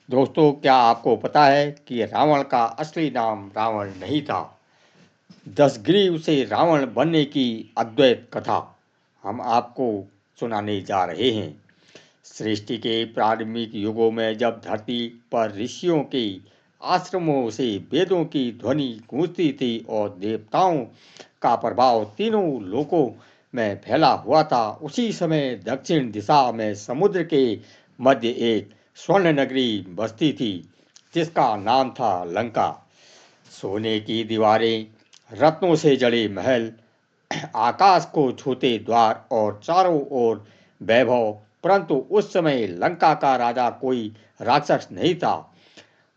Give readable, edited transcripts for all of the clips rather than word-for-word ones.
दोस्तों, क्या आपको पता है कि रावण का असली नाम रावण नहीं था। दशग्रीव से रावण बनने की अद्वैत कथा हम आपको सुनाने जा रहे हैं। सृष्टि के प्रारंभिक युगों में जब धरती पर ऋषियों के आश्रमों से वेदों की ध्वनि गूंजती थी और देवताओं का प्रभाव तीनों लोकों में फैला हुआ था, उसी समय दक्षिण दिशा में समुद्र के मध्य एक स्वर्ण नगरी बसती थी जिसका नाम था लंका। सोने की दीवारें, रत्नों से जड़े महल, आकाश को छूते द्वार और चारों ओर वैभव। परंतु उस समय लंका का राजा कोई राक्षस नहीं था।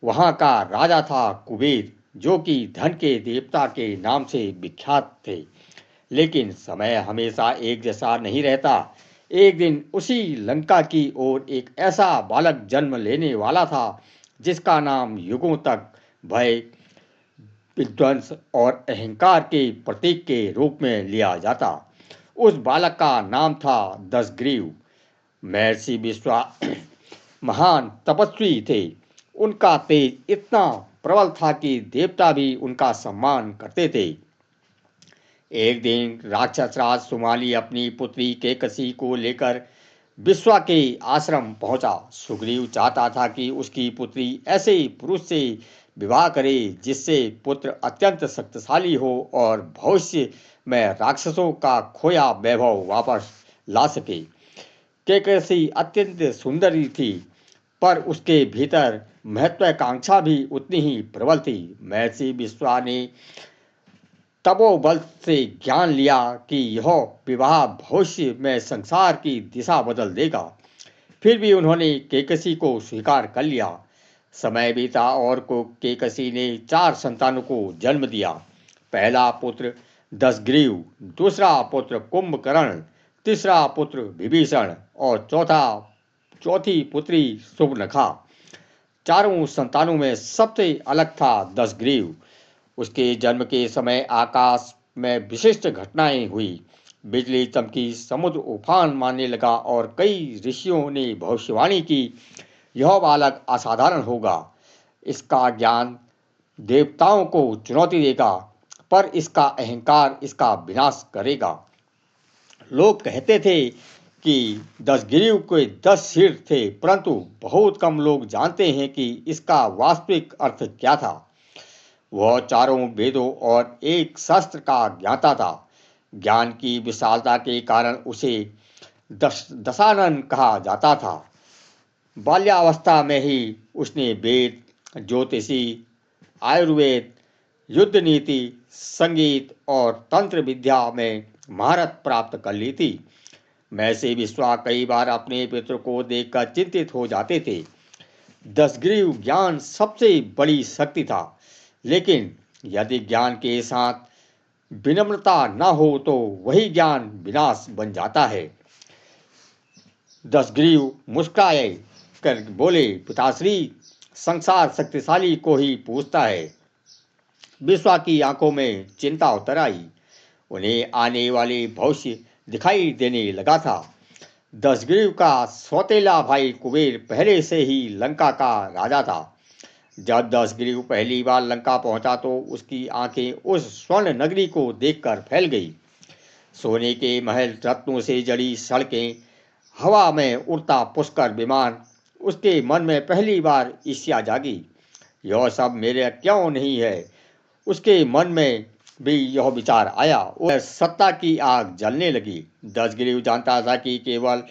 वहाँ का राजा था कुबेर, जो कि धन के देवता के नाम से विख्यात थे। लेकिन समय हमेशा एक जैसा नहीं रहता। एक दिन उसी लंका की ओर एक ऐसा बालक जन्म लेने वाला था जिसका नाम युगों तक भय, विध्वंस और अहंकार के प्रतीक के रूप में लिया जाता। उस बालक का नाम था दशग्रीव। महर्षि विश्वा महान तपस्वी थे। उनका तेज इतना प्रबल था कि देवता भी उनका सम्मान करते थे। एक दिन राक्षस राज सुमाली अपनी पुत्री केकसी को लेकर विश्वा के आश्रम पहुंचा। सुग्रीव चाहता था कि उसकी पुत्री ऐसे पुरुष से विवाह करे जिससे पुत्र अत्यंत शक्तिशाली हो और भविष्य में राक्षसों का खोया वैभव वापस ला सके। केकसी अत्यंत सुंदरी थी, पर उसके भीतर महत्वाकांक्षा भी उतनी ही प्रबल थी। महर्षि विश्वा ने तपोबल से ज्ञान लिया कि यह विवाह भविष्य में संसार की दिशा बदल देगा। फिर भी उन्होंने केकसी को स्वीकार कर लिया। समय बीता और को केकसी ने 4 संतानों को जन्म दिया। पहला पुत्र दशग्रीव, दूसरा पुत्र कुंभकर्ण, तीसरा पुत्र विभीषण और चौथी पुत्री सुवर्णखा। चारों संतानों में सबसे अलग था दशग्रीव। उसके जन्म के समय आकाश में विशिष्ट घटनाएं हुई। बिजली चमकी, समुद्र उफान मारने लगा और कई ऋषियों ने भविष्यवाणी की यह बालक असाधारण होगा। इसका ज्ञान देवताओं को चुनौती देगा, पर इसका अहंकार इसका विनाश करेगा। लोग कहते थे कि दशग्रीव के 10 सिर थे, परंतु बहुत कम लोग जानते हैं कि इसका वास्तविक अर्थ क्या था। वह चारों वेदों और एक शास्त्र का ज्ञाता था। ज्ञान की विशालता के कारण उसे दशानन कहा जाता था। बाल्यावस्था में ही उसने वेद, ज्योतिषी, आयुर्वेद, युद्ध नीति, संगीत और तंत्र विद्या में महारत प्राप्त कर ली थी। महर्षि विश्वा कई बार अपने पितृ को देखकर चिंतित हो जाते थे। दशग्रीव ज्ञान सबसे बड़ी शक्ति था, लेकिन यदि ज्ञान के साथ विनम्रता न हो तो वही ज्ञान विनाश बन जाता है। दशग्रीव मुस्कुराए कर बोले, पिताश्री, संसार शक्तिशाली को ही पूछता है। विश्वा की आंखों में चिंता उतर आई। उन्हें आने वाले भविष्य दिखाई देने लगा था। दशग्रीव का सौतेला भाई कुबेर पहले से ही लंका का राजा था। जब दशग्रीव पहली बार लंका पहुंचा तो उसकी आंखें उस स्वर्ण नगरी को देखकर फैल गई। सोने के महल, रत्नों से जड़ी सड़कें, हवा में उड़ता पुष्कर विमान। उसके मन में पहली बार ईर्ष्या जागी। यह सब मेरे क्यों नहीं है? उसके मन में भी यह विचार आया। वह सत्ता की आग जलने लगी। दशग्रीव जानता था कि केवल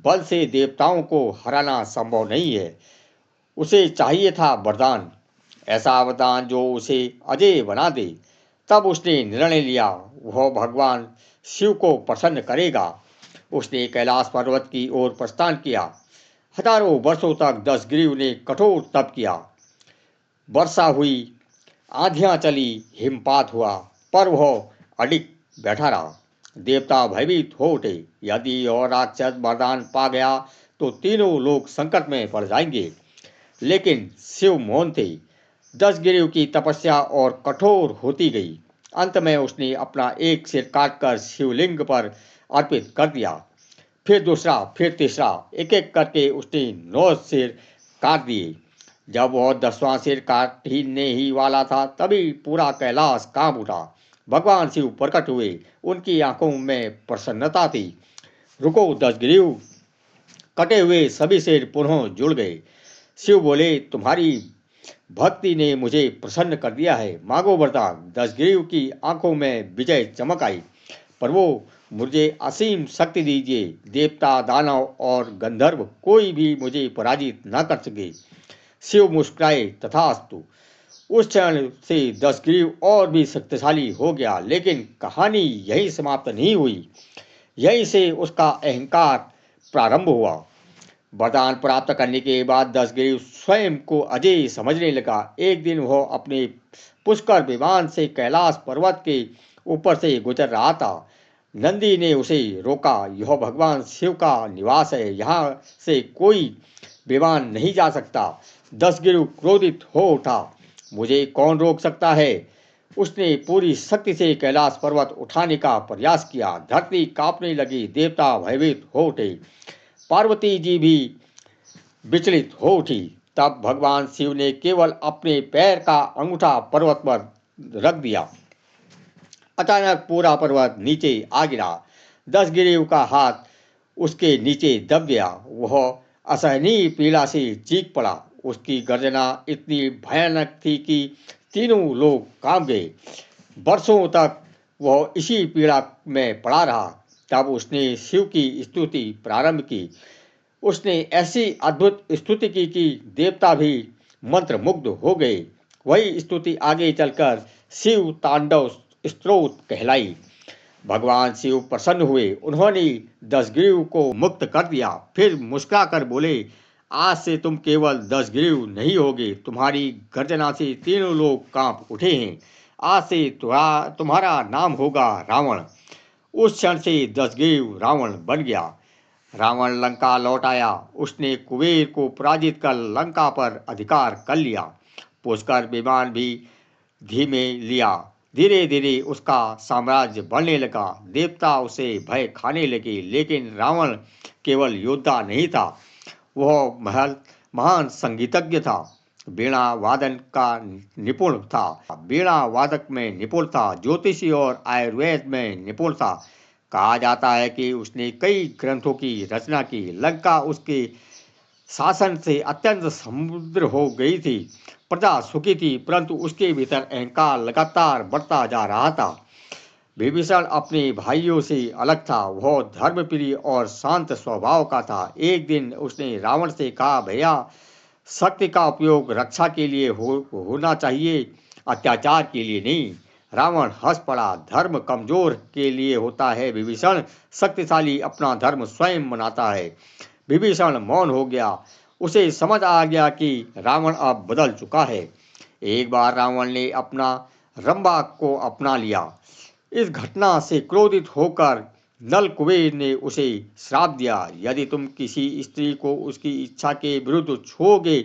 बल से देवताओं को हराना संभव नहीं है। उसे चाहिए था वरदान, ऐसा वरदान जो उसे अजय बना दे। तब उसने निर्णय लिया, वह भगवान शिव को प्रसन्न करेगा। उसने कैलाश पर्वत की ओर प्रस्थान किया। हजारों वर्षों तक दशग्रीव ने कठोर तप किया। वर्षा हुई, आंधियां चली, हिमपात हुआ, पर वह अडिग बैठा रहा। देवता भयभीत हो उठे। यदि यह राक्षस वरदान पा गया तो तीनों लोग संकट में पड़ जाएंगे। लेकिन शिव मौन थे। दशग्रीव की तपस्या और कठोर होती गई। अंत में उसने अपना एक सिर काटकर शिवलिंग पर अर्पित कर दिया। फिर दूसरा, फिर तीसरा, एक एक करके उसने 9 सिर काट दिए। जब वह 10वां सिर काटने ही वाला था तभी पूरा कैलाश कांप उठा। भगवान शिव प्रकट हुए, उनकी आंखों में प्रसन्नता थी। रुको दसग्रीव, कटे हुए सभी सिर पुनः जुड़ गए। शिव बोले, तुम्हारी भक्ति ने मुझे प्रसन्न कर दिया है, मांगो वरदान। दसग्रीव की आंखों में विजय चमक आई। प्रभु, मुझे असीम शक्ति दीजिए, देवता दानव और गंधर्व कोई भी मुझे पराजित न कर सके। शिव मुस्कुराए, तथास्तु। उस क्षण से दसग्रीव और भी शक्तिशाली हो गया, लेकिन कहानी यही समाप्त नहीं हुई। यहीं से उसका अहंकार प्रारंभ हुआ। वरदान प्राप्त करने के बाद दसग्रीव स्वयं को अजय समझने लगा। एक दिन वह अपने पुष्कर विमान से कैलाश पर्वत के ऊपर से गुजर रहा था। नंदी ने उसे रोका, यह भगवान शिव का निवास है, यहाँ से कोई विमान नहीं जा सकता। दसगिरु क्रोधित हो उठा, मुझे कौन रोक सकता है। उसने पूरी शक्ति से कैलाश पर्वत उठाने का प्रयास किया। धरती कांपने लगी, देवता भयभीत हो उठे, पार्वती जी भी विचलित हो उठी। तब भगवान शिव ने केवल अपने पैर का अंगूठा पर्वत पर रख दिया। अचानक पूरा पर्वत नीचे आ गिरा। दसगिरीव का हाथ उसके नीचे दब गया। वह असहनीय पीड़ा से चीख पड़ा। उसकी गर्जना इतनी भयानक थी कि तीनों लोग कांप गए। वर्षों तक वह इसी पीड़ा में पड़ा रहा। तब उसने शिव की स्तुति प्रारंभ की। उसने ऐसी अद्भुत स्तुति की कि देवता भी मंत्रमुग्ध हो गए। वही स्तुति आगे चलकर शिव तांडव स्तोत्र कहलाई। भगवान शिव प्रसन्न हुए। उन्होंने दसग्रीव को मुक्त कर दिया। फिर मुस्कुराकर बोले, आज से तुम केवल दसग्रीव नहीं होगे, तुम्हारी गर्जना से तीनों लोग कांप उठे हैं। आज से तुम्हारा नाम होगा रावण। उस क्षण से दसग्रीव रावण बन गया। रावण लंका लौट आया। उसने कुबेर को पराजित कर लंका पर अधिकार कर लिया। पुष्कर विमान भी धीमे लिया। धीरे धीरे उसका साम्राज्य बढ़ने लगा। देवता उसे भय खाने लगे। लेकिन रावण केवल योद्धा नहीं था, वह महान संगीतज्ञ था। वीणा वादन का निपुण था। वीणा वादक में निपुण था। ज्योतिषी और आयुर्वेद में निपुण था। कहा जाता है कि उसने कई ग्रंथों की रचना की। लंका उसके शासन से अत्यंत समुद्र हो गई थी। प्रजा सुखी थी, परंतु उसके भीतर अहंकार लगातार बढ़ता जा रहा था। विभीषण अपने भाइयों से अलग था। वह धर्मप्रिय और शांत स्वभाव का था। एक दिन उसने रावण से कहा, भैया, शक्ति का उपयोग रक्षा के लिए होना चाहिए, अत्याचार के लिए नहीं। रावण हंस पड़ा, धर्म कमजोर के लिए होता है विभीषण, शक्तिशाली अपना धर्म स्वयं मनाता है। विभीषण मौन हो गया। उसे समझ आ गया कि रावण अब बदल चुका है। एक बार रावण ने अपना रंभा को अपना लिया। इस घटना से क्रोधित होकर नल कुबेर ने उसे श्राप दिया, यदि तुम किसी स्त्री को उसकी इच्छा के विरुद्ध छोड़ोगे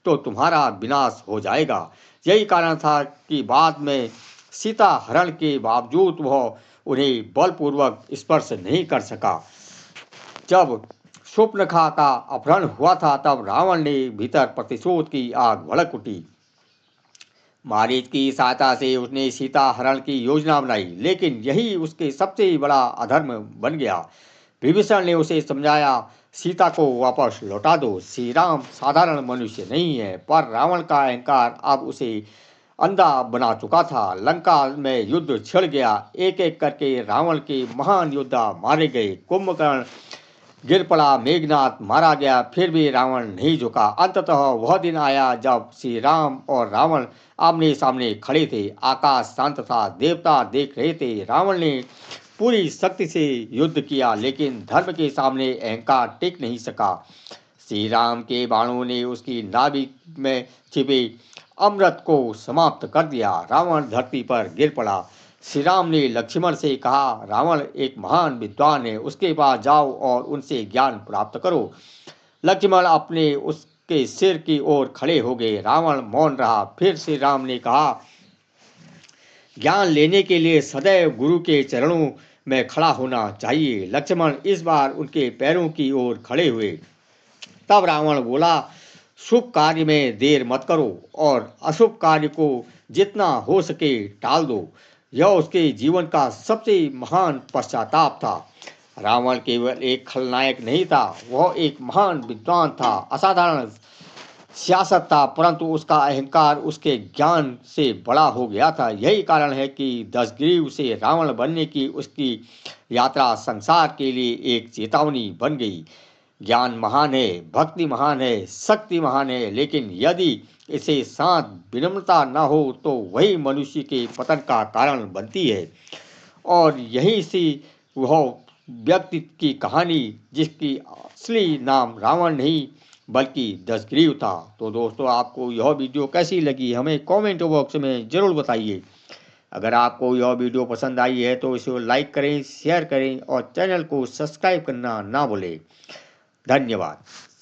तो तुम्हारा विनाश हो जाएगा। यही कारण था कि बाद में सीता हरण के बावजूद वह उन्हें बलपूर्वक स्पर्श नहीं कर सका। जब शूर्पणखा का अपहरण हुआ था तब रावण ने भीतर प्रतिशोध की आग भड़क उठी। मारीच की सहायता से उसने सीता हरण की योजना बनाई, लेकिन यही उसके सबसे बड़ा अधर्म बन गया। विभीषण ने उसे समझाया, सीता को वापस लौटा दो। श्री राम साधारण मनुष्य नहीं है, पर रावण का अहंकार अब उसे अंधा बना चुका था। लंका में युद्ध छिड़ गया। एक एक करके रावण के महान योद्धा मारे गए। कुंभकर्ण गिर पड़ा, मेघनाथ मारा गया, फिर भी रावण नहीं झुका। अंततः वह दिन आया जब श्री राम और रावण आमने सामने खड़े थे। आकाश शांत था, देवता देख रहे थे। रावण ने पूरी शक्ति से युद्ध किया, लेकिन धर्म के सामने अहंकार टिक नहीं सका। श्री राम के बाणों ने उसकी नाभि में छिपे अमृत को समाप्त कर दिया। रावण धरती पर गिर पड़ा। श्री राम ने लक्ष्मण से कहा, रावण एक महान विद्वान है, उसके पास जाओ और उनसे ज्ञान प्राप्त करो। लक्ष्मण अपने उसके सिर की ओर खड़े हो गए। रावण मौन रहा। फिर श्री राम ने कहा, ज्ञान लेने के लिए सदैव गुरु के चरणों में खड़ा होना चाहिए। लक्ष्मण इस बार उनके पैरों की ओर खड़े हुए। तब रावण बोला, शुभ कार्य में देर मत करो और अशुभ कार्य को जितना हो सके टाल दो। यह उसके जीवन का सबसे महान पश्चाताप था। रावण केवल एक खलनायक नहीं था, वह एक महान विद्वान था, असाधारण सियासत था, परंतु उसका अहंकार उसके ज्ञान से बड़ा हो गया था। यही कारण है कि दशग्रीव से रावण बनने की उसकी यात्रा संसार के लिए एक चेतावनी बन गई। ज्ञान महान है, भक्ति महान है, शक्ति महान है, लेकिन यदि इसे साथ विनम्रता न हो तो वही मनुष्य के पतन का कारण बनती है। और यहीं से वह व्यक्ति की कहानी जिसकी असली नाम रावण नहीं बल्कि दशग्रीव था। तो दोस्तों, आपको यह वीडियो कैसी लगी हमें कमेंट बॉक्स में ज़रूर बताइए। अगर आपको यह वीडियो पसंद आई है तो इसे लाइक करें, शेयर करें और चैनल को सब्सक्राइब करना ना भूलें। धन्यवाद।